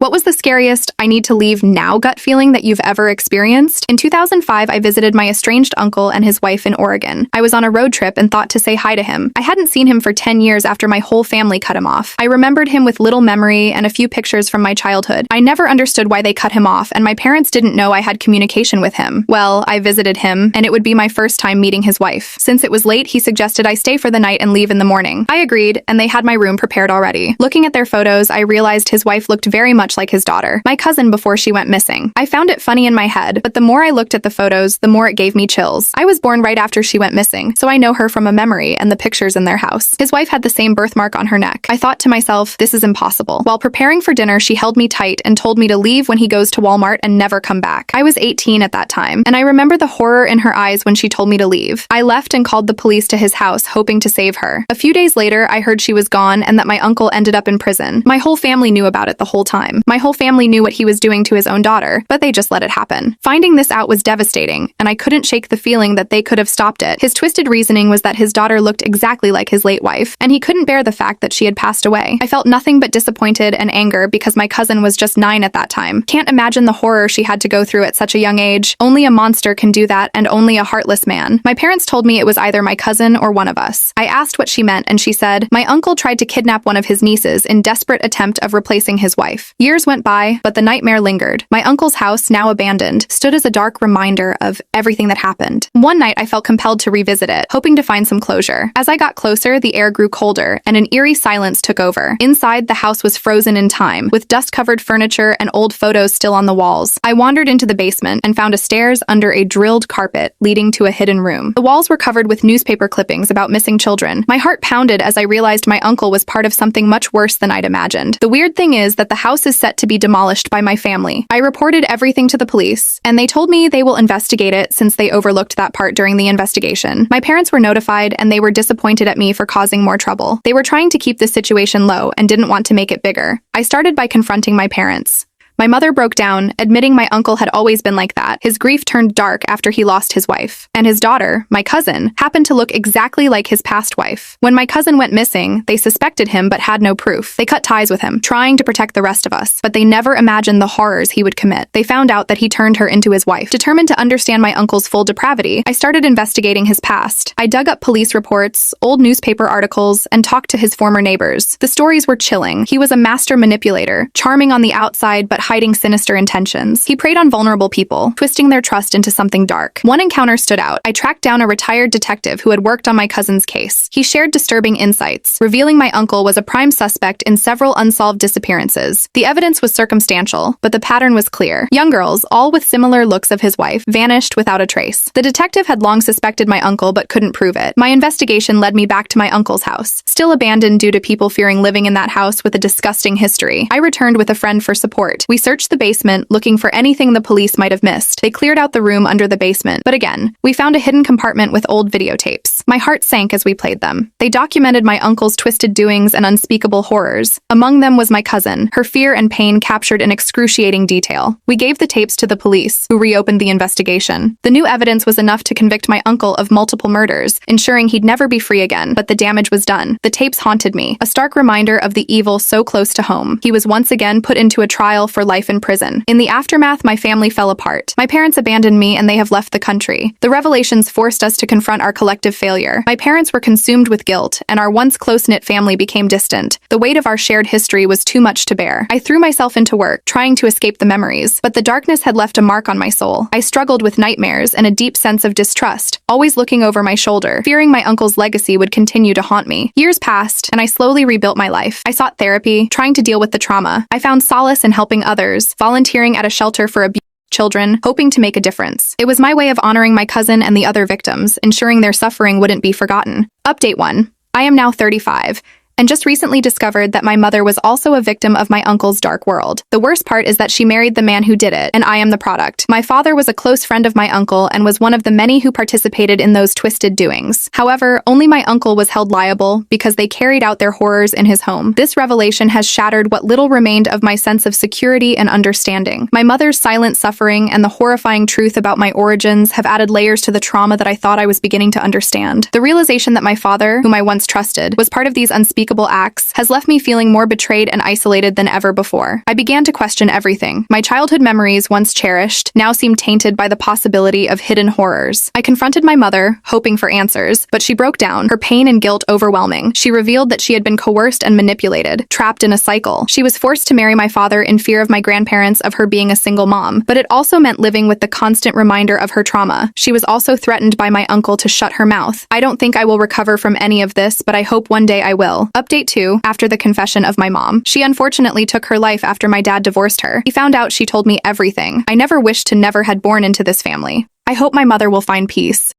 What was the scariest I need to leave now gut feeling that you've ever experienced? In 2005, I visited my estranged uncle and his wife in Oregon. I was on a road trip and thought to say hi to him. I hadn't seen him for 10 years after my whole family cut him off. I remembered him with little memory and a few pictures from my childhood. I never understood why they cut him off, and my parents didn't know I had communication with him. Well, I visited him, and it would be my first time meeting his wife. Since it was late, he suggested I stay for the night and leave in the morning. I agreed, and they had my room prepared already. Looking at their photos, I realized his wife looked very much like his daughter, my cousin before she went missing. I found it funny in my head, but the more I looked at the photos, the more it gave me chills. I was born right after she went missing, so I know her from a memory and the pictures in their house. His wife had the same birthmark on her neck. I thought to myself, this is impossible. While preparing for dinner, she held me tight and told me to leave when he goes to Walmart and never come back. I was 18 at that time, and I remember the horror in her eyes when she told me to leave. I left and called the police to his house, hoping to save her. A few days later, I heard she was gone and that my uncle ended up in prison. My whole family knew about it the whole time. My whole family knew what he was doing to his own daughter, but they just let it happen. Finding this out was devastating, and I couldn't shake the feeling that they could have stopped it. His twisted reasoning was that his daughter looked exactly like his late wife, and he couldn't bear the fact that she had passed away. I felt nothing but disappointed and anger because my cousin was just 9 at that time. Can't imagine the horror she had to go through at such a young age. Only a monster can do that, and only a heartless man. My parents told me it was either my cousin or one of us. I asked what she meant, and she said, my uncle tried to kidnap one of his nieces in desperate attempt of replacing his wife. Years went by, but the nightmare lingered. My uncle's house, now abandoned, stood as a dark reminder of everything that happened. One night, I felt compelled to revisit it, hoping to find some closure. As I got closer, the air grew colder, and an eerie silence took over. Inside, the house was frozen in time, with dust-covered furniture and old photos still on the walls. I wandered into the basement and found a stairs under a drilled carpet leading to a hidden room. The walls were covered with newspaper clippings about missing children. My heart pounded as I realized my uncle was part of something much worse than I'd imagined. The weird thing is that the house is set to be demolished by my family. I reported everything to the police, and they told me they will investigate it since they overlooked that part during the investigation. My parents were notified, and they were disappointed at me for causing more trouble. They were trying to keep the situation low and didn't want to make it bigger. I started by confronting my parents. My mother broke down, admitting my uncle had always been like that. His grief turned dark after he lost his wife. And his daughter, my cousin, happened to look exactly like his past wife. When my cousin went missing, they suspected him but had no proof. They cut ties with him, trying to protect the rest of us. But they never imagined the horrors he would commit. They found out that he turned her into his wife. Determined to understand my uncle's full depravity, I started investigating his past. I dug up police reports, old newspaper articles, and talked to his former neighbors. The stories were chilling. He was a master manipulator, charming on the outside but hiding sinister intentions. He preyed on vulnerable people, twisting their trust into something dark. One encounter stood out. I tracked down a retired detective who had worked on my cousin's case. He shared disturbing insights, revealing my uncle was a prime suspect in several unsolved disappearances. The evidence was circumstantial, but the pattern was clear. Young girls, all with similar looks of his wife, vanished without a trace. The detective had long suspected my uncle but couldn't prove it. My investigation led me back to my uncle's house, still abandoned due to people fearing living in that house with a disgusting history. I returned with a friend for support. We searched the basement, looking for anything the police might have missed. They cleared out the room under the basement, but again, we found a hidden compartment with old videotapes. My heart sank as we played them. They documented my uncle's twisted doings and unspeakable horrors. Among them was my cousin, her fear and pain captured in excruciating detail. We gave the tapes to the police, who reopened the investigation. The new evidence was enough to convict my uncle of multiple murders, ensuring he'd never be free again, but the damage was done. The tapes haunted me, a stark reminder of the evil so close to home. He was once again put into a trial for life in prison. In the aftermath, my family fell apart. My parents abandoned me and they have left the country. The revelations forced us to confront our collective failure. My parents were consumed with guilt, and our once close-knit family became distant. The weight of our shared history was too much to bear. I threw myself into work, trying to escape the memories, but the darkness had left a mark on my soul. I struggled with nightmares and a deep sense of distrust, always looking over my shoulder, fearing my uncle's legacy would continue to haunt me. Years passed, and I slowly rebuilt my life. I sought therapy, trying to deal with the trauma. I found solace in helping others, volunteering at a shelter for abused children, hoping to make a difference. It was my way of honoring my cousin and the other victims, ensuring their suffering wouldn't be forgotten. Update 1. I am now 35. And just recently discovered that my mother was also a victim of my uncle's dark world. The worst part is that she married the man who did it, and I am the product. My father was a close friend of my uncle and was one of the many who participated in those twisted doings. However, only my uncle was held liable because they carried out their horrors in his home. This revelation has shattered what little remained of my sense of security and understanding. My mother's silent suffering and the horrifying truth about my origins have added layers to the trauma that I thought I was beginning to understand. The realization that my father, whom I once trusted, was part of these unspeakable unspeakable acts has left me feeling more betrayed and isolated than ever before. I began to question everything. My childhood memories, once cherished, now seemed tainted by the possibility of hidden horrors. I confronted my mother, hoping for answers, but she broke down, her pain and guilt overwhelming. She revealed that she had been coerced and manipulated, trapped in a cycle. She was forced to marry my father in fear of my grandparents of her being a single mom, but it also meant living with the constant reminder of her trauma. She was also threatened by my uncle to shut her mouth. I don't think I will recover from any of this, but I hope one day I will. Update 2. After the confession of my mom. She unfortunately took her life after my dad divorced her. He found out she told me everything. I never wished to never had born into this family. I hope my mother will find peace.